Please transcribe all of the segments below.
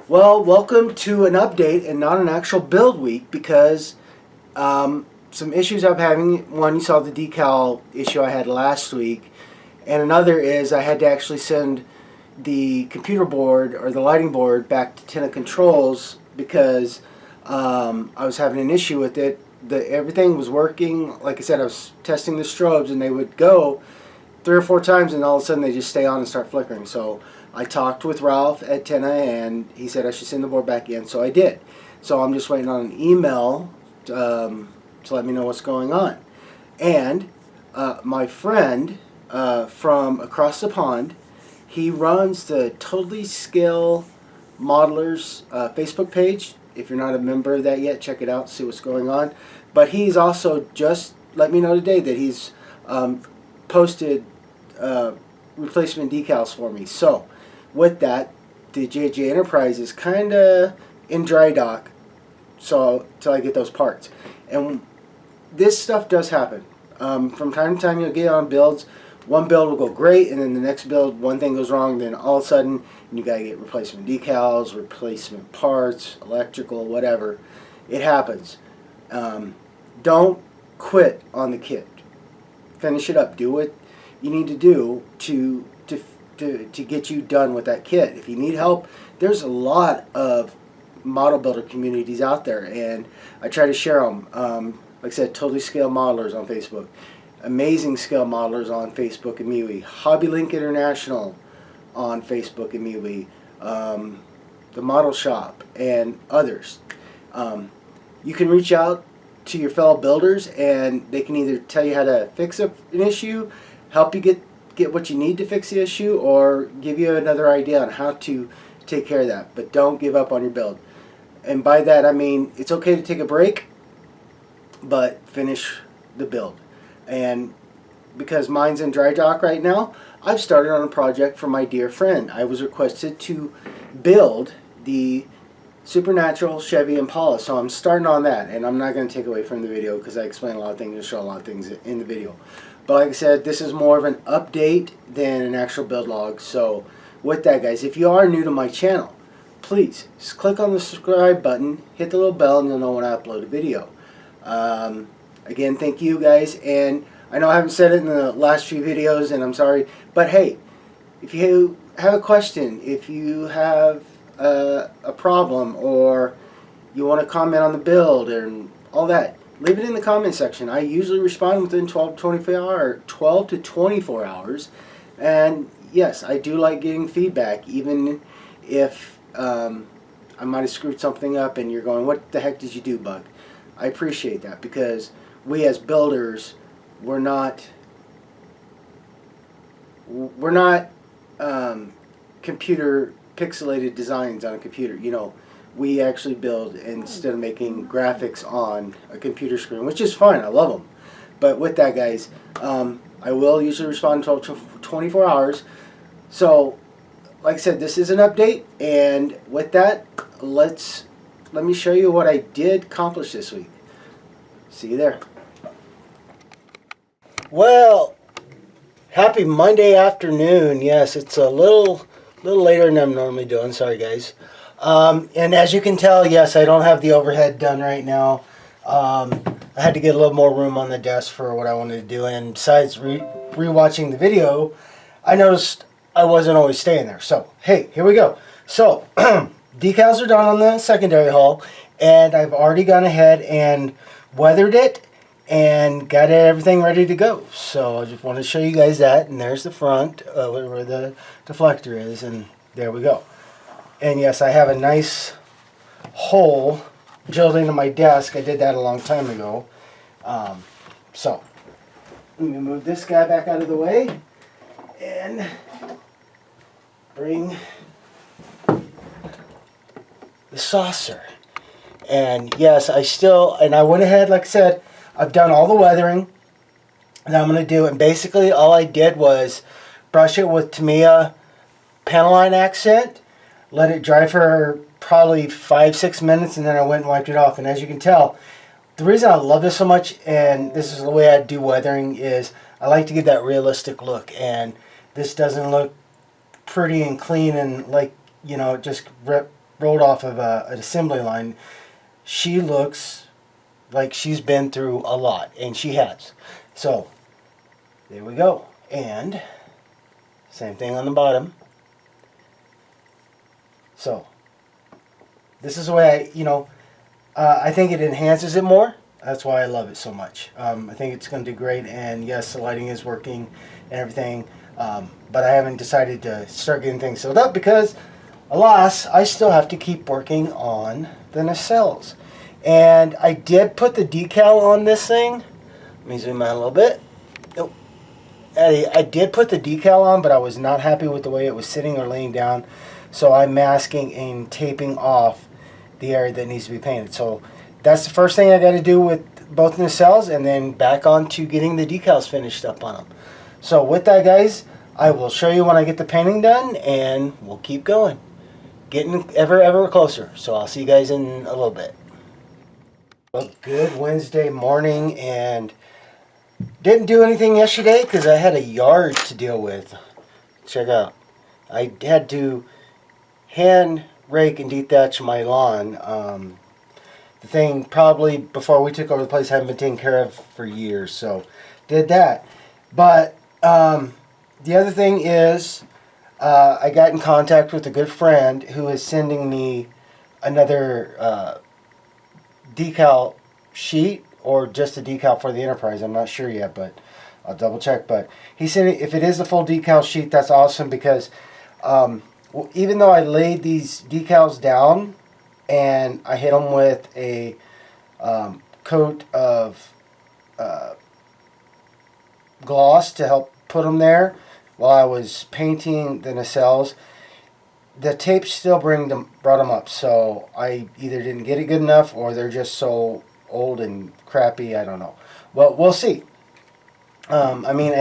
Well, welcome to an update and not an actual build week because some issues I'm having. One, you saw the decal issue I had last week, and another is I had to actually send the computer board or the lighting board back to Tenna Controls because I was having an issue with it. Everything was working. Like I said, I was testing the strobes and they would go 3 or 4 times and all of a sudden they just stay on and start flickering. So I talked with Ralph at Tenna and he said I should send the board back in, so I did. So I'm just waiting on an email to let me know what's going on. And my friend from across the pond, he runs the Totally Scale Modelers Facebook page. If you're not a member of that yet, check it out, see what's going on. But he's also just let me know today that he's posted replacement decals for me. So with that, the JJ Enterprise is kind of in dry dock, so till I get those parts. And this stuff does happen. From time to time you'll get on builds. One build will go great, and then the next build, one thing goes wrong, then all of a sudden you gotta get replacement decals, replacement parts, electrical, whatever. It happens. Don't quit on the kit. Finish it up. Do what you need to do to get you done with that kit. If you need help, there's a lot of model builder communities out there, and I try to share them. Like I said, Totally Scale Modelers on Facebook, Amazing Scale Modelers on Facebook and MeWe, HobbyLink International on Facebook and MeWe, the Model Shop, and others. You can reach out to your fellow builders, and they can either tell you how to fix an issue, help you get what you need to fix the issue, or give you another idea on how to take care of that. But don't give up on your build. And by that I mean it's okay to take a break, but finish the build. And because mine's in dry dock right now, I've started on a project for my dear friend. I was requested to build the Supernatural Chevy Impala, so I'm starting on that, and I'm not going to take away from the video because I explain a lot of things and show a lot of things in the video. But like I said, this is more of an update than an actual build log. So with that, guys, if you are new to my channel, please just click on the subscribe button, hit the little bell, and you'll know when I upload a video. Again, thank you guys, and I know I haven't said it in the last few videos, and I'm sorry, but hey, if you have a question, if you have a problem, or you want to comment on the build and all that, leave it in the comment section. I usually respond within 12 to 24 hours, and yes, I do like getting feedback, even if I might have screwed something up and you're going, what the heck did you do, Bug? I appreciate that, because we as builders, we're not computer pixelated designs on a computer. You know, we actually build instead of making graphics on a computer screen, which is fine. I love them. But with that, guys, I will usually respond in 12 to 24 hours. So, like I said, this is an update, and with that, let me show you what I did accomplish this week. See you there. Well, happy Monday afternoon. Yes, it's a little later than I'm normally doing. Sorry, guys. And as you can tell, yes, I don't have the overhead done right now. I had to get a little more room on the desk for what I wanted to do. And besides rewatching the video, I noticed I wasn't always staying there. So, hey, here we go. So, decals are done on the secondary hull, and I've already gone ahead and weathered it and got everything ready to go. So I just want to show you guys that, and there's the front where the deflector is, and there we go. And yes, I have a nice hole drilled into my desk. I did that a long time ago. So let me move this guy back out of the way and bring the saucer. And yes, I went ahead, like I said, I've done all the weathering that I'm going to do, and basically all I did was brush it with T.B.I panel line accent, let it dry for probably 5-6 minutes, and then I went and wiped it off. And as you can tell, the reason I love this so much, and this is the way I do weathering, is I like to give that realistic look, and this doesn't look pretty and clean and like, you know, just rolled off of an assembly line. She looks like she's been through a lot, and she has. So there we go. And same thing on the bottom. So this is the way I think it enhances it more. That's why I love it so much. I think it's going to do great, and yes, the lighting is working and everything. But I haven't decided to start getting things sealed up because, alas, I still have to keep working on the nacelles. And I did put the decal on this thing. Let me zoom out a little bit. Nope. I did put the decal on, but I was not happy with the way it was sitting or laying down. So I'm masking and taping off the area that needs to be painted. So that's the first thing I got to do with both nacelles, and then back on to getting the decals finished up on them. So with that, guys, I will show you when I get the painting done, and we'll keep going. Getting ever closer. So I'll see you guys in a little bit. A good Wednesday morning, and didn't do anything yesterday because I had a yard to deal with. Check out. I had to hand rake and dethatch my lawn. The thing probably before we took over the place hadn't been taken care of for years, so did that. But the other thing is I got in contact with a good friend who is sending me another decal sheet, or just a decal for the Enterprise. I'm not sure yet, but I'll double check. But he said if it is a full decal sheet, that's awesome, because even though I laid these decals down and I hit them with a coat of gloss to help put them there while I was painting the nacelles, the tape still brought them up. So I either didn't get it good enough, or they're just so old and crappy. I don't know. Well, we'll see. I mean,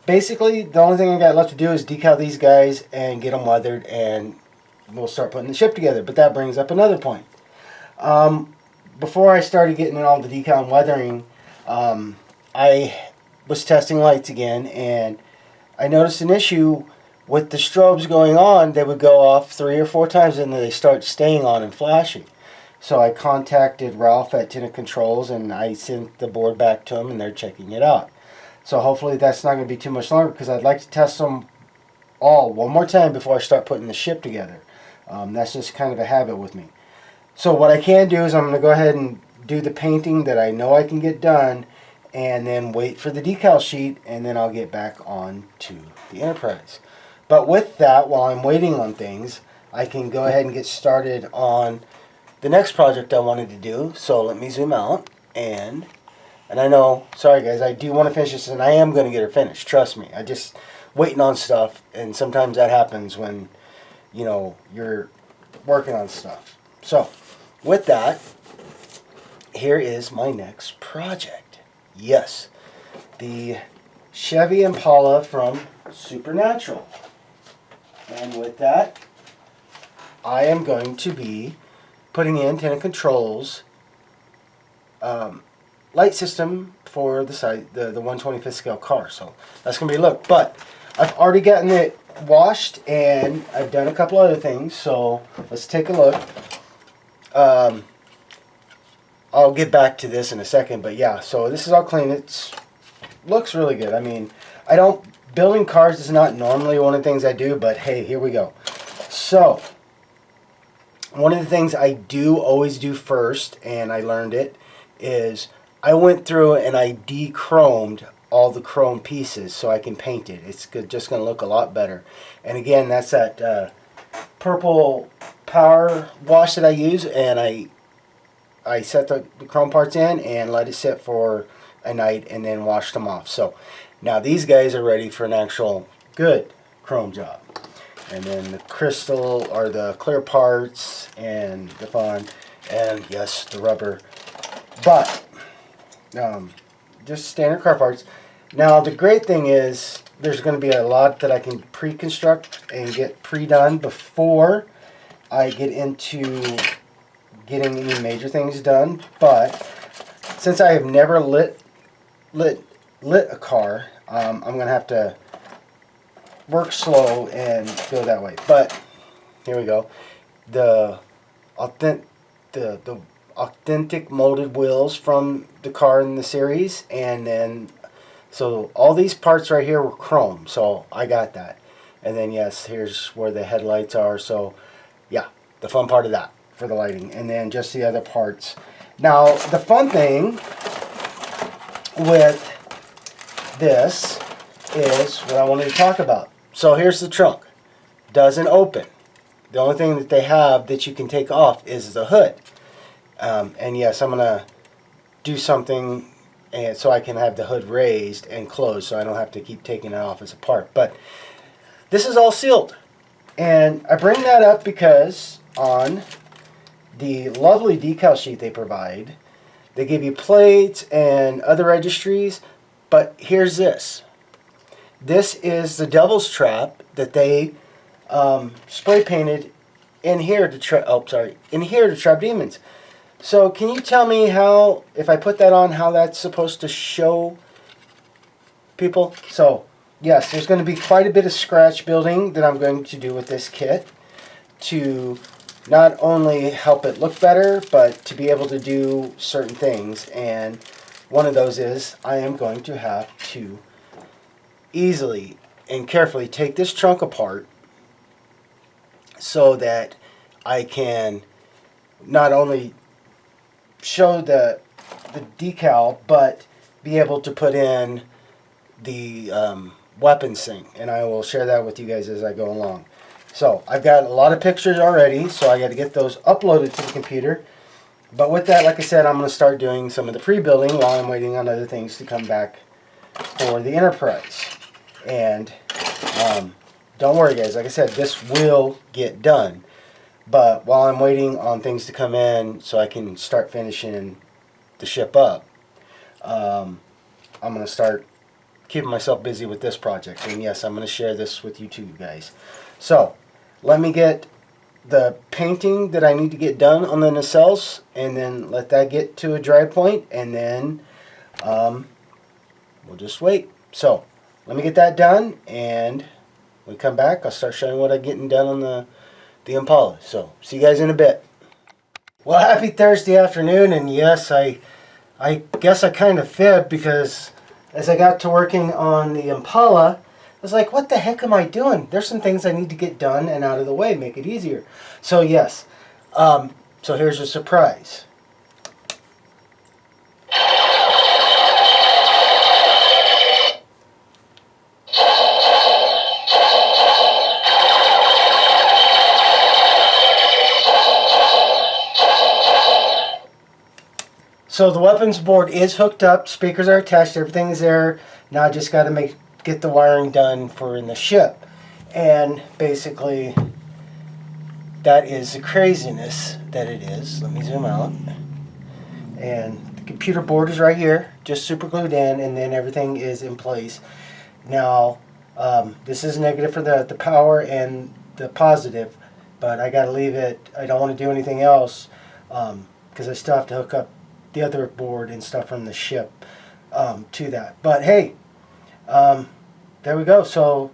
basically the only thing I got left to do is decal these guys and get them weathered, and we'll start putting the ship together. But that brings up another point. Before I started getting all the decal and weathering, I was testing lights again, and I noticed an issue with the strobes going on. They would go off 3 or 4 times, and then they start staying on and flashing. So I contacted Ralph at Tenant Controls, and I sent the board back to him, and they're checking it out. So hopefully that's not going to be too much longer, because I'd like to test them all one more time before I start putting the ship together. That's just kind of a habit with me. So what I can do is I'm going to go ahead and do the painting that I know I can get done, and then wait for the decal sheet, and then I'll get back on to the Enterprise. But with that, while I'm waiting on things, I can go ahead and get started on the next project I wanted to do. So let me zoom out, and I know, sorry guys, I do want to finish this, and I am going to get her finished, trust me. I just waiting on stuff, and sometimes that happens when you're working on stuff. So with that, here is my next project. Yes, the Chevy Impala from Supernatural. And with that, I am going to be putting in Tenant Controls light system for the 125th scale car. So that's going to be a look. But I've already gotten it washed, and I've done a couple other things. So let's take a look. I'll get back to this in a second, but yeah, so this is all clean. It looks really good. I mean, building cars is not normally one of the things I do, but hey, here we go. So, one of the things I do always do first, and I learned it, is I went through and I de-chromed all the chrome pieces so I can paint it. It's just going to look a lot better. And again, that's that purple power wash that I use, and I set the chrome parts in and let it sit for a night, and then washed them off. So now these guys are ready for an actual good chrome job. And then the crystal, or the clear parts, and the fun, and yes, the rubber. But just standard car parts. Now the great thing is there's going to be a lot that I can pre-construct and get pre-done before I get into getting any major things done. But since I have never lit a car, I'm gonna have to work slow and go that way. But here we go. the authentic the authentic molded wheels from the car in the series, and then so all these parts right here were chrome, so I got that. And then yes, here's where the headlights are. So yeah, the fun part of that for the lighting, and then just the other parts. Now the fun thing with this is what I wanted to talk about. So here's the trunk. Doesn't open. The only thing that they have that you can take off is the hood. And yes, I'm gonna do something and so I can have the hood raised and closed, so I don't have to keep taking it off as a part. But this is all sealed, and I bring that up because on the lovely decal sheet they provide, they give you plates and other registries. But here's this. This is the devil's trap that they spray painted in here to trap demons. So can you tell me how, if I put that on, how that's supposed to show people? So yes, there's going to be quite a bit of scratch building that I'm going to do with this kit to not only help it look better, but to be able to do certain things. And one of those is I am going to have to easily and carefully take this trunk apart so that I can not only show the decal, but be able to put in the weapons thing. And I will share that with you guys as I go along. So I've got a lot of pictures already, so I got to get those uploaded to the computer. But with that, like I said, I'm going to start doing some of the pre-building while I'm waiting on other things to come back for the Enterprise. And don't worry guys, like I said, this will get done. But while I'm waiting on things to come in so I can start finishing the ship up, I'm going to start keeping myself busy with this project. And yes, I'm going to share this with you too, guys. So let me get the painting that I need to get done on the nacelles, and then let that get to a dry point, and then we'll just wait. So let me get that done, and when we come back, I'll start showing what I'm getting done on the Impala. So see you guys in a bit. Well, happy Thursday afternoon, and yes, I guess I kind of fibbed, because as I got to working on the Impala, I was like, what the heck am I doing? There's some things I need to get done and out of the way, make it easier. So yes, so here's a surprise. So the weapons board is hooked up, speakers are attached, everything is there. Now I just got to get the wiring done for in the ship. And basically, that is the craziness that it is. Let me zoom out. And the computer board is right here, just super glued in, and then everything is in place. Now, this is negative for the power and the positive, but I got to leave it. I don't want to do anything else because I still have to hook up the other board and stuff from the ship to that. But hey, there we go. So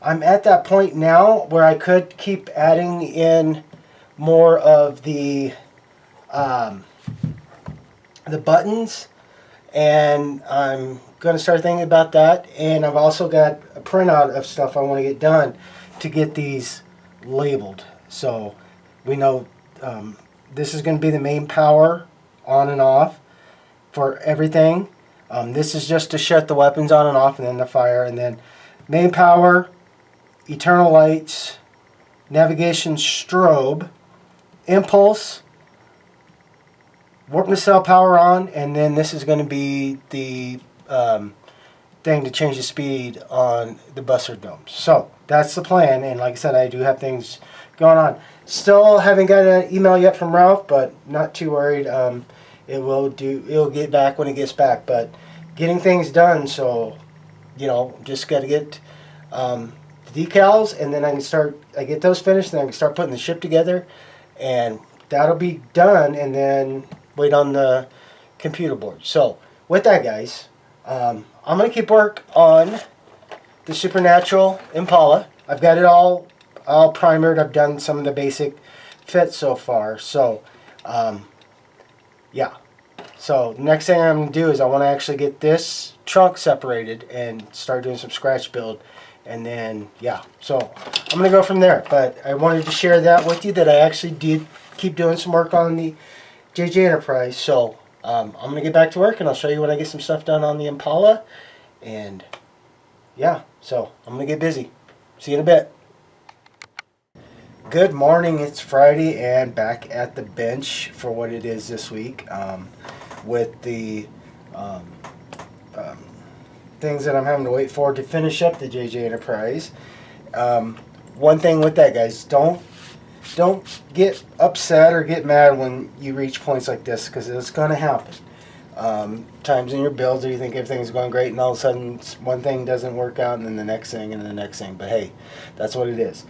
I'm at that point now where I could keep adding in more of the buttons, and I'm going to start thinking about that. And I've also got a printout of stuff I want to get done to get these labeled, so we know this is going to be the main power on and off for everything. This is just to shut the weapons on and off, and then the fire, and then main power, eternal lights, navigation strobe, impulse, warp nacelle power on, and then this is going to be the thing to change the speed on the buster domes. So that's the plan, and like I said, I do have things going on. Still haven't got an email yet from Ralph, but not too worried. It'll get back when it gets back, but getting things done, so you know, just got to get the decals, and then I get those finished, and I can start putting the ship together, and that'll be done, and then wait on the computer board. So with that, guys, I'm going to keep work on the Supernatural Impala. I've got it all primered. I've done some of the basic fits so far. So, yeah. So next thing I'm going to do is I want to actually get this trunk separated and start doing some scratch build. And then, yeah, so I'm going to go from there. But I wanted to share that with you, that I actually did keep doing some work on the JJ Enterprise. So I'm going to get back to work, and I'll show you when I get some stuff done on the Impala. And yeah, so I'm going to get busy. See you in a bit. Good morning, it's Friday and back at the bench for what it is this week, with the things that I'm having to wait for to finish up the JJ Enterprise. One thing with that, guys, don't get upset or get mad when you reach points like this, because it's going to happen. Times in your builds where you think everything's going great, and all of a sudden one thing doesn't work out, and then the next thing, and then the next thing. But hey, that's what it is.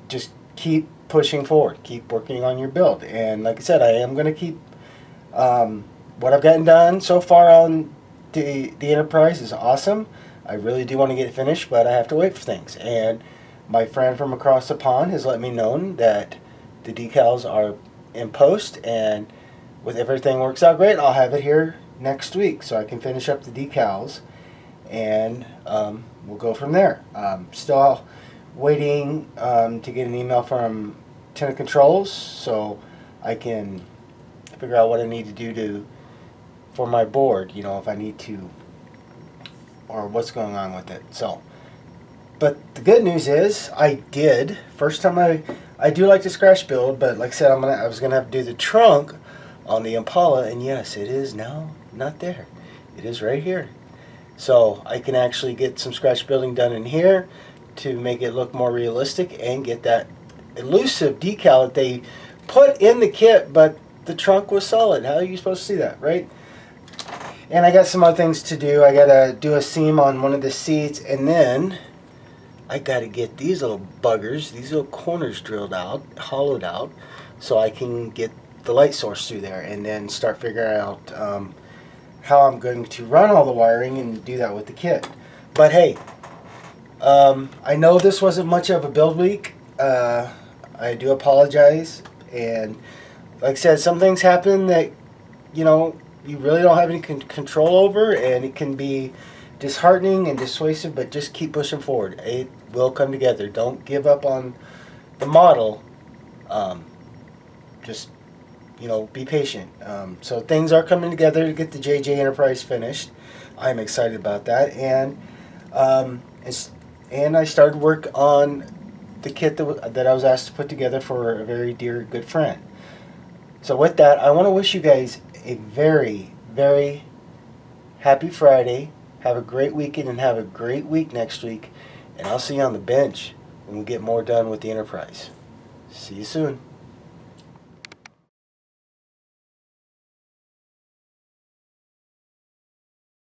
Just keep pushing forward, keep working on your build, and like I said, I am going to keep what I've gotten done so far on the Enterprise is awesome. I really do want to get it finished, but I have to wait for things. And my friend from across the pond has let me know that the decals are in post, and if everything works out great, I'll have it here next week so I can finish up the decals, and we'll go from there. Still waiting to get an email from Tenant Controls so I can figure out what I need to do for my board, you know, if I need to, or what's going on with it. So, but the good news is I did. First time I do like to scratch build, but like I said, I was gonna have to do the trunk on the Impala, and yes, it is now not there. It is right here. So I can actually get some scratch building done in here to make it look more realistic and get that elusive decal that they put in the kit, but the trunk was solid. How are you supposed to see that, right? And I got some other things to do. I gotta do a seam on one of the seats, and then I gotta get these little buggers, these little corners drilled out, hollowed out, so I can get the light source through there, and then start figuring out how I'm going to run all the wiring and do that with the kit. But hey, I know this wasn't much of a build week. I do apologize, and like I said, some things happen that, you know, you really don't have any control over, and it can be disheartening and dissuasive, but just keep pushing forward. It will come together. Don't give up on the model. Just, you know, be patient. So things are coming together to get the JJ Enterprise finished. I'm excited about that, and I started work on the kit that I was asked to put together for a very dear good friend. So with that, I want to wish you guys a very, very happy Friday. Have a great weekend and have a great week next week. And I'll see you on the bench when we get more done with the Enterprise. See you soon.